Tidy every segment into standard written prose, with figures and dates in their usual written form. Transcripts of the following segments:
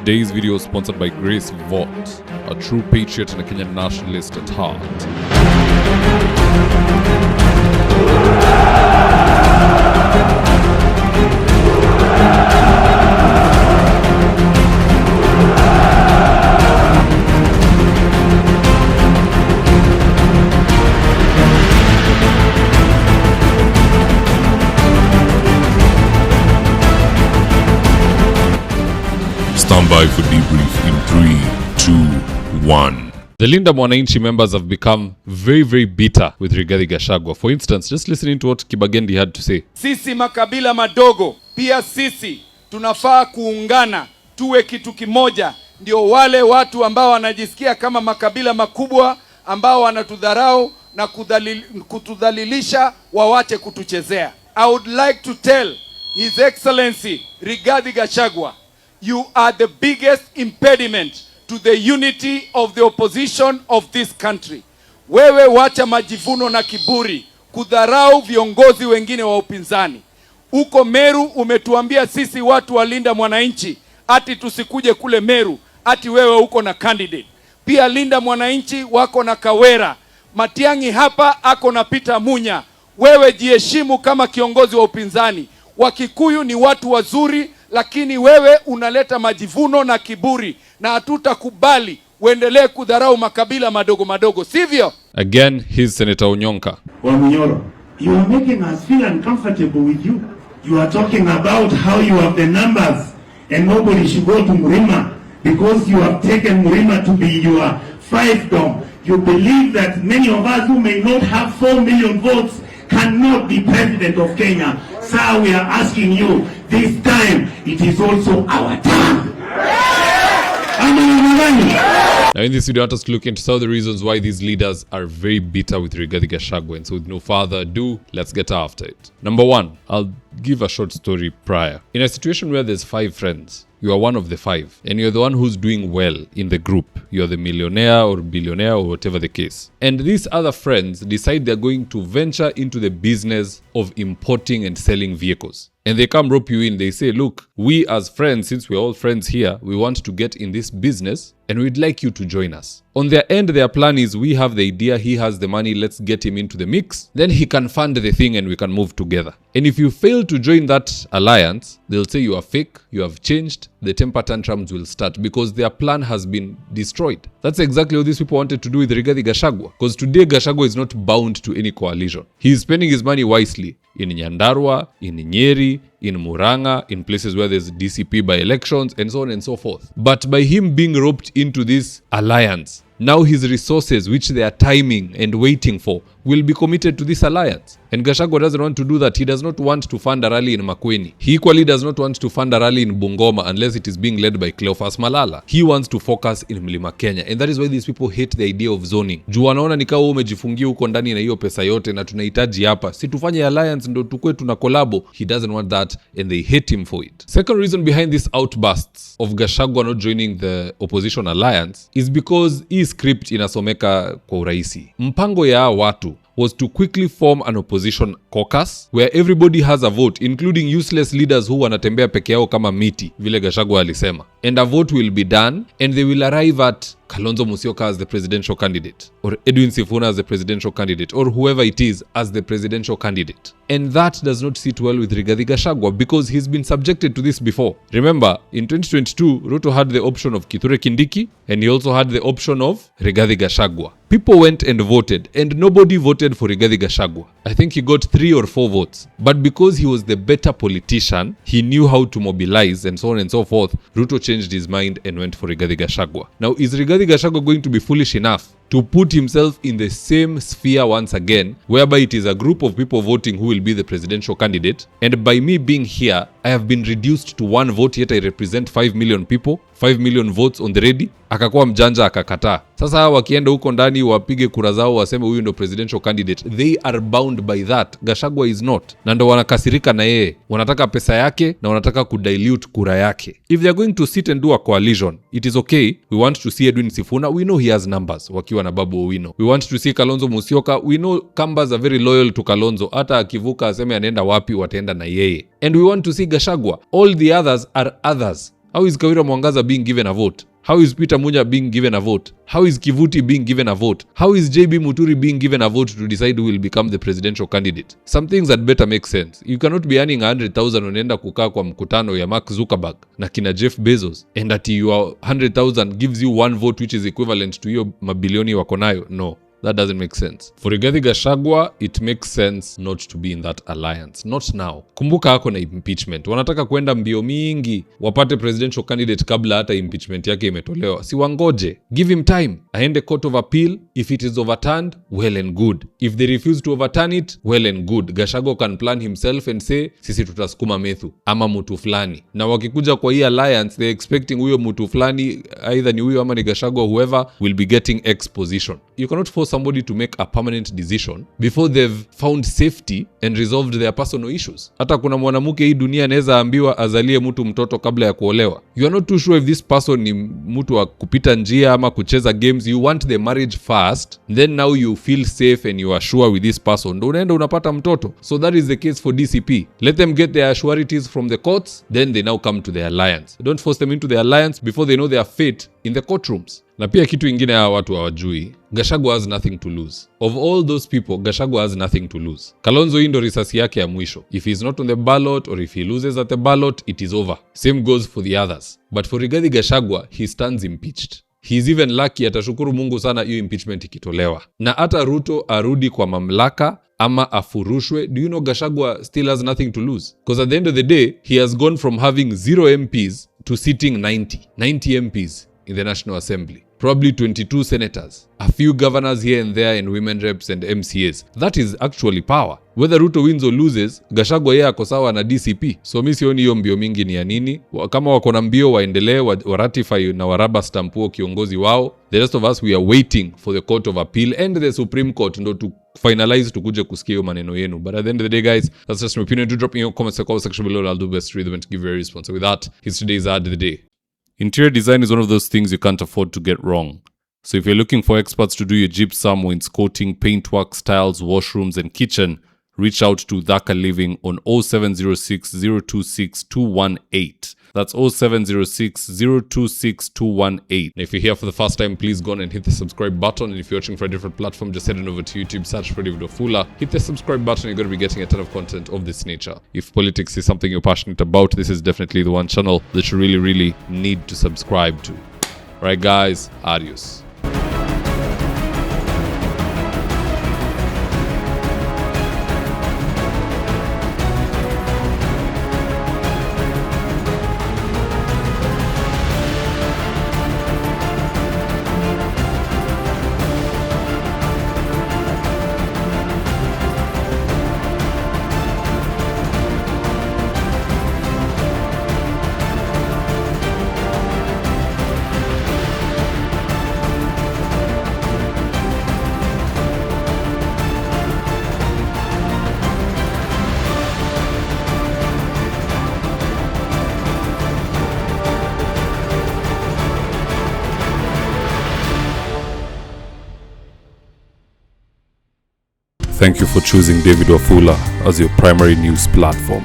Today's video is sponsored by Grace Vought, a true patriot and a Kenyan nationalist at heart. Stand by for debrief in 3, 2, 1. The Linda Mwananchi members have become very bitter with Rigathi Gachagua. For instance, just listening to what Kibagendi had to say. Sisi makabila madogo, pia sisi tunafaa kuungana, tuwe kitu kimoja. Ndio wale watu ambao wanajisikia kama makabila makubwa ambao wanatudharau na kutudhalilisha wawache kutuchezea. I would like to tell His Excellency Rigathi Gachagua, you are the biggest impediment to the unity of the opposition of this country. Wewe wacha majivuno na kiburi, kudharau viongozi wengine wa upinzani. Uko Meru umetuambia sisi watu wa Linda Mwananchi ati tusikuje kule Meru, ati wewe uko na candidate. Pia Linda Mwananchi wako na Kawera. Matiang'i hapa ako na Peter Munya. Wewe jiheshimu kama kiongozi wa upinzani. Wakikuyu ni watu wazuri, lakini wewe unaleta majivuno na kiburi, na hatutakubali uendelee kudharau makabila madogo madogo, sivyo? Again, he's Senator Onyonka. Wamunyoro, you are making us feel uncomfortable with you. You are talking about how you have the numbers and nobody should go to Murima because you have taken Murima to be your fiefdom. You believe that many of us who may not have 4 million votes cannot be president of Kenya. Sir, we are asking you, this time it is also our time. Now in this video, I want us to look into some of the reasons why these leaders are very bitter with Rigathi Gachagua. And so with no further ado, let's get after it. Number 1, I'll give a short story prior. In a situation where there's 5 friends, you are one of the 5, and you're the one who's doing well in the group. You're the millionaire or billionaire or whatever the case. And these other friends decide they're going to venture into the business of importing and selling vehicles. And they come rope you in. They say, look, we as friends, since we're all friends here, we want to get in this business and we'd like you to join us. On their end, their plan is, we have the idea, he has the money, let's get him into the mix. Then he can fund the thing and we can move together. And if you fail to join that alliance, they'll say you are fake, you have changed, the temper tantrums will start because their plan has been destroyed. That's exactly what these people wanted to do with Rigathi Gachagua. Because today Gachagua is not bound to any coalition. He is spending his money wisely. In Nyandarua, in Nyeri, in Muranga, in places where there's DCP by elections, and so on and so forth. But by him being roped into this alliance, now his resources, which they are timing and waiting for, will be committed to this alliance. And Gachagua doesn't want to do that. He does not want to fund a rally in Makueni. He equally does not want to fund a rally in Bungoma unless it is being led by Cleophas Malala. He wants to focus in Mlima Kenya. And that is why these people hate the idea of zoning. Juu wanaona ni kama umejifungia huko ndani na hiyo pesa yote na tunahitaji hapa. Si tufanye alliance ndo tukue tuna collabo. He doesn't want that and they hate him for it. Second reason behind these outbursts of Gachagua not joining the opposition alliance is because hii script inasomeka kwa urahisi. Mpango ya watu was to quickly form an opposition caucus where everybody has a vote, including useless leaders who wanatembea peke yao kama miti, vile Gachagua alisema. And a vote will be done and they will arrive at Kalonzo Musyoka as the presidential candidate, or Edwin Sifuna as the presidential candidate, or whoever it is as the presidential candidate. And that does not sit well with Rigathi Gachagua because he's been subjected to this before. Remember, in 2022, Ruto had the option of Kithure Kindiki and he also had the option of Rigathi Gachagua. People went and voted and nobody voted for Rigathi Gachagua. I think he got 3 or 4 votes. But because he was the better politician, he knew how to mobilize and so on and so forth, Ruto changed his mind and went for Rigathi Gachagua. Now, is Rigathi Gachagua going to be foolish enough to put himself in the same sphere once again, whereby it is a group of people voting who will be the presidential candidate, and by me being here, I have been reduced to 1 vote, yet I represent 5 million people, 5 million votes on the ready? Akakuwa mjanja akakataa. Sasa wakienda huko ndani wapige kura zao waseme huyu ndo presidential candidate, they are bound by that. Gachagua is not. Na ndo wanakasirika na yeye. Wanataka pesa yake na wanataka kudilute kura yake. If they are going to sit and do a coalition, it is okay. We want to see Edwin Sifuna. We know he has numbers. Wakiwa na Babu Owino. We want to see Kalonzo Musyoka. We know Kambas are very loyal to Kalonzo. Hata akivuka aseme anaenda wapi wataenda na yeye. And we want to see Gachagua. All the others are others. How is Kawira Mwangaza being given a vote? How is Peter Munya being given a vote? How is Kivuti being given a vote? How is JB Muturi being given a vote to decide who will become the presidential candidate? Some things that better make sense. You cannot be earning 100,000 unaenda kukaa kwa mkutano ya Mark Zuckerberg na kina Jeff Bezos and that your 100,000 gives you one vote which is equivalent to your mabilioni wako nayo. No. That doesn't make sense. For Rigathi Gachagua, it makes sense not to be in that alliance. Not now. Kumbuka hako na impeachment. Wanataka kwenda mbio mingi, wapate presidential candidate kabla hata impeachment yake imetolewa. Si wangoje. Give him time. Aende court of appeal. If it is overturned, well and good. If they refuse to overturn it, well and good. Gachagua can plan himself and say, sisi tutasukuma Methu ama mutu fulani. Na wakikuja kwa hii alliance, they're expecting huyo mutu fulani, either ni huyo ama ni Gachagua, whoever will be getting exposition. You cannot force somebody to make a permanent decision before they've found safety and resolved their personal issues. Hata kuna mwanamke hii dunia anaweza ambiwa azalie mtu mtoto kabla ya kuolewa. You are not too sure if this person ni mtu wa kupita njia ama kucheza games. You want the marriage first, then now you feel safe and you are sure with this person. Ndo unaenda unapata mtoto. So that is the case for DCP. Let them get their sureties from the courts, then they now come to the alliance. Don't force them into the alliance before they know their fate in the courtrooms. Na pia kitu ingine hawa watu hawajui, Gachagua has nothing to lose. Of all those people, Gachagua has nothing to lose. Kalonzo hii ndo risasi yake ya mwisho. If he's not on the ballot or if he loses at the ballot, it is over. Same goes for the others. But for Rigathi Gachagua, he stands impeached. He is even lucky, atashukuru Mungu sana hiyo impeachment ikitolewa. Na hata Ruto arudi kwa mamlaka ama afurushwe, do you know Gachagua still has nothing to lose? Because at the end of the day, he has gone from having 0 MPs to sitting 90 MPs in the National Assembly. Probably 22 senators, a few governors here and there and women reps and MCAs. That is actually power. Whether Ruto wins or loses, Gachagua yeye ako sawa na DCP. So mi sioni hiyo mbio mingi ni ya nini. Kama wako na mbio waendelee, waratify na waraba stampuo kiongozi wao. The rest of us, we are waiting for the Court of Appeal and the Supreme Court ndo to finalize tukuje kusikia hiyo maneno yenu. But at the end of the day, guys, that's just my opinion. Do drop in your comments in the comment section below. I'll do best to read them and to give you a response. So with that, here's today's ad of the day. Interior design is one of those things you can't afford to get wrong. So if you're looking for experts to do your gypsum, wainscoting, paintwork, tiles, washrooms, and kitchen, reach out to Dhaka Living on 0706 026 218. That's 0706 026 218. And if you're here for the first time, please go on and hit the subscribe button. And if you're watching for a different platform, just head on over to YouTube, search for Mzitowafula. Hit the subscribe button, you're going to be getting a ton of content of this nature. If politics is something you're passionate about, this is definitely the one channel that you really need to subscribe to. Alright guys, adios. Thank you for choosing Mzitowafula as your primary news platform.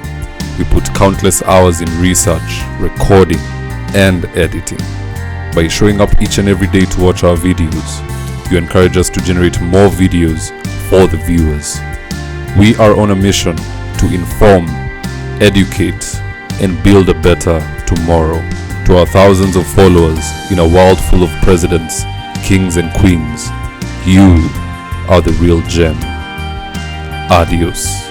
We put countless hours in research, recording, and editing. By showing up each and every day to watch our videos, you encourage us to generate more videos for the viewers. We are on a mission to inform, educate, and build a better tomorrow. To our thousands of followers in a world full of presidents, kings, and queens, you are the real gem. Adios.